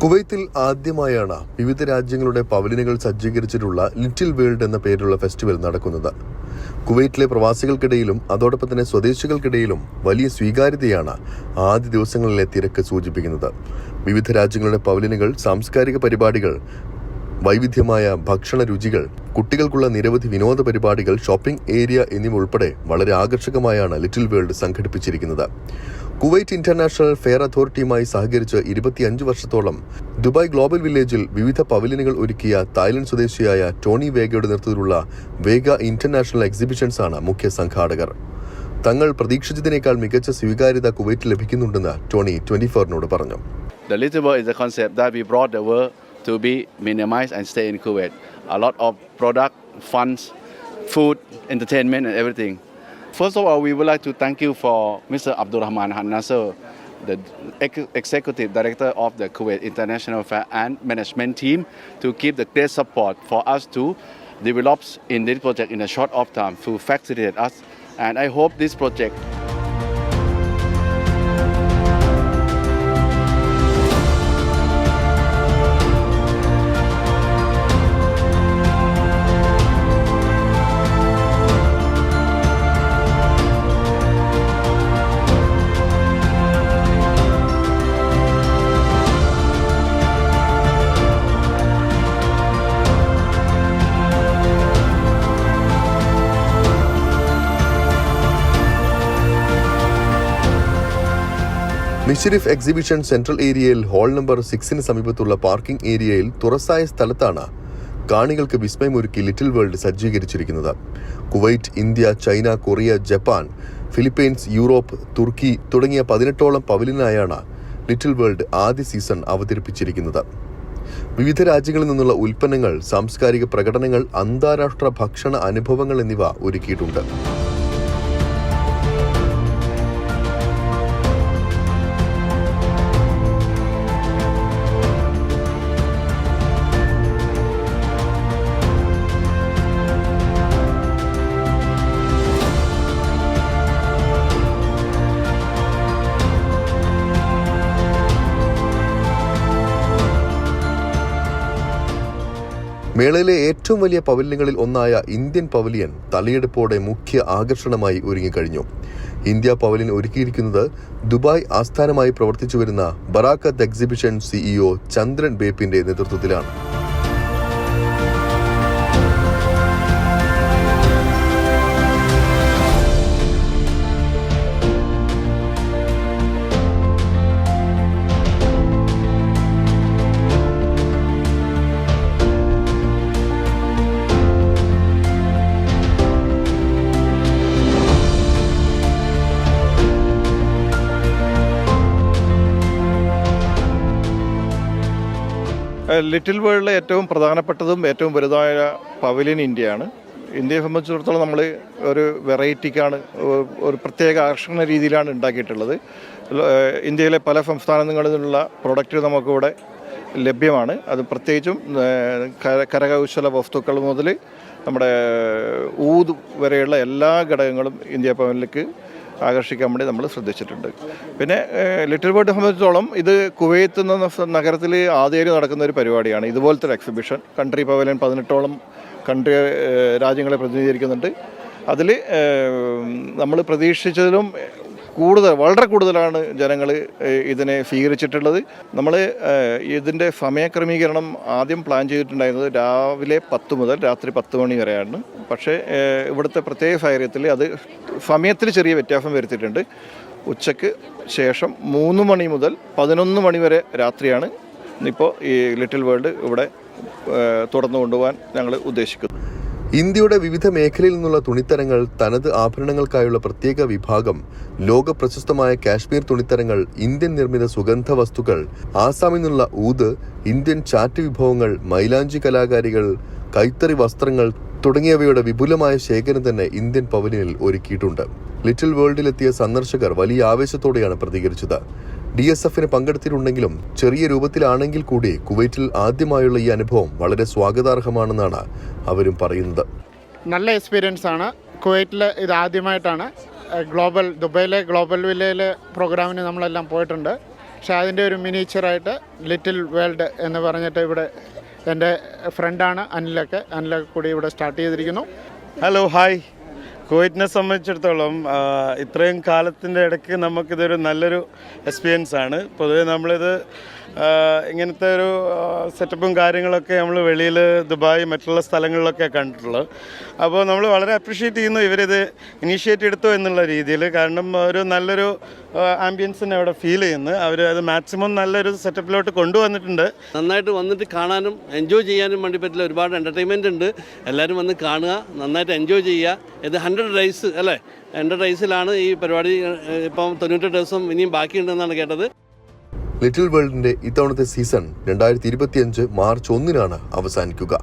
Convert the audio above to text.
കുവൈത്തിൽ ആദ്യമായാണ് വിവിധ രാജ്യങ്ങളുടെ പവലിയനുകൾ സജ്ജീകരിച്ചിട്ടുള്ള ലിറ്റിൽ വേൾഡ് എന്ന പേരിലുള്ള ഫെസ്റ്റിവൽ നടക്കുന്നത്. കുവൈറ്റിലെ പ്രവാസികൾക്കിടയിലും അതോടൊപ്പം തന്നെ സ്വദേശികൾക്കിടയിലും വലിയ സ്വീകാര്യതയാണ് ആദ്യ ദിവസങ്ങളിലെ തിരക്ക് സൂചിപ്പിക്കുന്നത്. വിവിധ രാജ്യങ്ങളുടെ പവലിയനുകൾ, സാംസ്കാരിക പരിപാടികൾ, വൈവിധ്യമായ ഭക്ഷണ രുചികൾ, കുട്ടികൾക്കുള്ള നിരവധി വിനോദ പരിപാടികൾ, ഷോപ്പിംഗ് ഏരിയ എന്നിവ ഉൾപ്പെടെ വളരെ ആകർഷകമായാണ് ലിറ്റിൽ വേൾഡ് സംഘടിപ്പിച്ചിരിക്കുന്നത്. കുവൈറ്റ് ഇന്റർനാഷണൽ ഫെയർ അതോറിറ്റിയുമായി സഹകരിച്ച് 25 വർഷത്തോളം ദുബായ് ഗ്ലോബൽ വില്ലേജിൽ വിവിധ പവലിയനുകൾ ഒരുക്കിയ തായ്ലൻഡ് സ്വദേശിയായ ടോണി വേഗയുടെ നേതൃത്വത്തിലുള്ള വേഗ ഇന്റർനാഷണൽ എക്സിബിഷൻസ് ആണ് മുഖ്യ സംഘാടകർ. തങ്ങൾ പ്രതീക്ഷിച്ചതിനേക്കാൾ മികച്ച സ്വീകാര്യത കുവൈറ്റ് ലഭിക്കുന്നുണ്ടെന്ന് ടോണി 24-നോട് പറഞ്ഞു. The Little World is a concept that we brought the world to be minimized and stay in Kuwait. A lot of product, funds, food, entertainment and everything. First of all, we would like to thank you for Mr. Abdulrahman Nasser, the Executive Director of the Kuwait International Fair and Management Team, to keep the great support for us to develop in this project in a short of time to facilitate us. And I hope this project Mishref exhibition central ഏരിയയിൽ hall number 6-ന് സമീപത്തുള്ള parking ഏരിയയിൽ തുറസായ സ്ഥലത്താണ് കാണികൾക്ക് വിസ്മയമൊരുക്കി little world സജ്ജീകരിച്ചിരിക്കുന്നത്. Kuwait, India, China, Korea, Japan, Philippines, Europe, തുർക്കി തുടങ്ങിയ 18ഓളം പവലിയനായാണ് ലിറ്റിൽ വേൾഡ് ആദ്യ സീസൺ അവതരിപ്പിച്ചിരിക്കുന്നത്. വിവിധ രാജ്യങ്ങളിൽ നിന്നുള്ള ഉൽപ്പന്നങ്ങൾ, സാംസ്കാരിക പ്രകടനങ്ങൾ, അന്താരാഷ്ട്ര ഭക്ഷണ അനുഭവങ്ങൾ എന്നിവ ഒരുക്കിയിട്ടുണ്ട്. മേളയിലെ ഏറ്റവും വലിയ പവലിയനുകളിൽ ഒന്നായ ഇന്ത്യൻ പവലിയൻ തലയെടുപ്പോടെ മുഖ്യ ആകർഷണമായി ഒരുങ്ങിക്കഴിഞ്ഞു. ഇന്ത്യ പവലിയൻ ഒരുക്കിയിരിക്കുന്നത് ദുബായ് ആസ്ഥാനമായി പ്രവർത്തിച്ചു വരുന്ന ബറാക്കത്ത് എക്സിബിഷൻ CEO ചന്ദ്രൻ ബേപ്പിന്റെ നേതൃത്വത്തിലാണ്. ലിറ്റിൽ വേൾഡിലെ ഏറ്റവും പ്രധാനപ്പെട്ടതും ഏറ്റവും വലുതായ പവലിയൻ ഇന്ത്യയാണ്. ഇന്ത്യയെ സംബന്ധിച്ചിടത്തോളം നമ്മൾ ഒരു വെറൈറ്റിക്കാണ്, ഒരു പ്രത്യേക ആകർഷണ രീതിയിലാണ് ഉണ്ടാക്കിയിട്ടുള്ളത്. ഇന്ത്യയിലെ പല സംസ്ഥാനങ്ങളിൽ നിന്നുള്ള പ്രൊഡക്റ്റ് നമുക്കിവിടെ ലഭ്യമാണ്. അത് പ്രത്യേകിച്ചും കരകൗശല വസ്തുക്കൾ മുതൽ നമ്മുടെ ഊത് വരെയുള്ള എല്ലാ ഘടകങ്ങളും ഇന്ത്യ പവലിയനിലേക്ക് ആകർഷിക്കാൻ വേണ്ടി നമ്മൾ ശ്രദ്ധിച്ചിട്ടുണ്ട്. പിന്നെ ലിറ്റിൽ വേൾഡ് സംബന്ധിച്ചിടത്തോളം ഇത് കുവൈത്ത് എന്ന നഗരത്തിൽ ആദ്യമായി നടക്കുന്ന ഒരു പരിപാടിയാണ്. ഇതുപോലത്തെ ഒരു എക്സിബിഷൻ കൺട്രി പവലിയൻ 18ഓളം കൺട്രി രാജ്യങ്ങളെ പ്രതിനിധീകരിക്കുന്നുണ്ട്. അതിൽ നമ്മൾ പ്രതീക്ഷിച്ചതിലും വളരെ കൂടുതലാണ് ജനങ്ങൾ ഇതിനെ സ്വീകരിച്ചിട്ടുള്ളത്. നമ്മൾ ഇതിൻ്റെ സമയക്രമീകരണം ആദ്യം പ്ലാൻ ചെയ്തിട്ടുണ്ടായിരുന്നത് രാവിലെ 10 മുതൽ രാത്രി 10 മണി വരെയാണ്. പക്ഷേ ഇവിടുത്തെ പ്രത്യേക സാഹചര്യത്തിൽ അത് സമയത്തിൽ ചെറിയ വ്യത്യാസം വരുത്തിയിട്ടുണ്ട്. ഉച്ചയ്ക്ക് ശേഷം 3 മണി മുതൽ 11 മണി വരെ രാത്രിയാണ് ഇപ്പോൾ ഈ ലിറ്റിൽ വേൾഡ് ഇവിടെ തുടർന്നു കൊണ്ടുപോകാൻ ഞങ്ങൾ ഉദ്ദേശിക്കുന്നത്. ഇന്ത്യയുടെ വിവിധ മേഖലയിൽ നിന്നുള്ള തുണിത്തരങ്ങൾ, തനത് ആഭരണങ്ങൾക്കായുള്ള പ്രത്യേക വിഭാഗം, ലോക പ്രശസ്തമായ കാശ്മീർ തുണിത്തരങ്ങൾ, ഇന്ത്യൻ നിർമ്മിത സുഗന്ധ വസ്തുക്കൾ, ആസാമിൽ നിന്നുള്ള ഊത്, ഇന്ത്യൻ ചാറ്റ് വിഭവങ്ങൾ, മൈലാഞ്ചി കലാകാരികൾ, കൈത്തറി വസ്ത്രങ്ങൾ തുടങ്ങിയവയുടെ വിപുലമായ ശേഖരം തന്നെ ഇന്ത്യൻ പവലിയനിൽ ഒരുക്കിയിട്ടുണ്ട്. ലിറ്റിൽ വേൾഡിലെത്തിയ സന്ദർശകർ വലിയ ആവേശത്തോടെയാണ് പ്രതികരിച്ചത്. DSFന് പങ്കെടുത്തിട്ടുണ്ടെങ്കിലും ചെറിയ രൂപത്തിലാണെങ്കിൽ കൂടി കുവൈറ്റിൽ ആദ്യമായുള്ള ഈ അനുഭവം വളരെ സ്വാഗതാർഹമാണെന്നാണ് അവരും പറയുന്നത്. നല്ല എക്സ്പീരിയൻസ് ആണ്. കുവൈറ്റിൽ ഇത് ആദ്യമായിട്ടാണ്. ദുബൈയിലെ ഗ്ലോബൽ വില്ലയിലെ പ്രോഗ്രാമിന് നമ്മളെല്ലാം പോയിട്ടുണ്ട്. പക്ഷേ അതിൻ്റെ ഒരു മിനിച്ചറായിട്ട് ലിറ്റിൽ വേൾഡ് എന്ന് പറഞ്ഞിട്ട് ഇവിടെ എൻ്റെ ഫ്രണ്ടാണ് അനിലൊക്കെ കൂടി ഇവിടെ സ്റ്റാർട്ട് ചെയ്തിരിക്കുന്നു. Hello, hi. കുവൈറ്റിനെ സംബന്ധിച്ചിടത്തോളം ഇത്രയും കാലത്തിൻ്റെ ഇടയ്ക്ക് നമുക്കിതൊരു നല്ലൊരു എക്സ്പീരിയൻസ് ആണ്. പൊതുവെ നമ്മളിത് ഇങ്ങനത്തെ ഒരു സെറ്റപ്പും കാര്യങ്ങളൊക്കെ നമ്മൾ വെളിയിൽ ദുബായ് മറ്റുള്ള സ്ഥലങ്ങളിലൊക്കെ കണ്ടിട്ടുള്ളത്. അപ്പോൾ നമ്മൾ വളരെ അപ്രീഷിയേറ്റ് ചെയ്യുന്നു ഇവരിത് ഇനീഷ്യേറ്റ് എടുത്തു എന്നുള്ള രീതിയിൽ. കാരണം ഒരു നല്ലൊരു ആംബിയൻസിനെ അവിടെ ഫീൽ ചെയ്യുന്നു. അവർ അത് മാക്സിമം നല്ലൊരു സെറ്റപ്പിലോട്ട് കൊണ്ടുവന്നിട്ടുണ്ട്. നന്നായിട്ട് വന്നിട്ട് കാണാനും എൻജോയ് ചെയ്യാനും വേണ്ടി പറ്റില്ല. ഒരുപാട് എൻ്റർടൈൻമെൻ്റ് ഉണ്ട്. എല്ലാവരും വന്ന് കാണുക, നന്നായിട്ട് എൻജോയ് ചെയ്യുക. ഇത് 100 ഡേയ്സ് അല്ലേ, 100 ഡേയ്സിലാണ് ഈ പരിപാടി. ഇപ്പം 98 ദിവസം ഇനിയും ബാക്കിയുണ്ടെന്നാണ് കേട്ടത്. ലിറ്റിൽ വേൾഡിന്റെ ഇത്തവണത്തെ സീസൺ 2025 മാർച്ച് 1 അവസാനിക്കുക.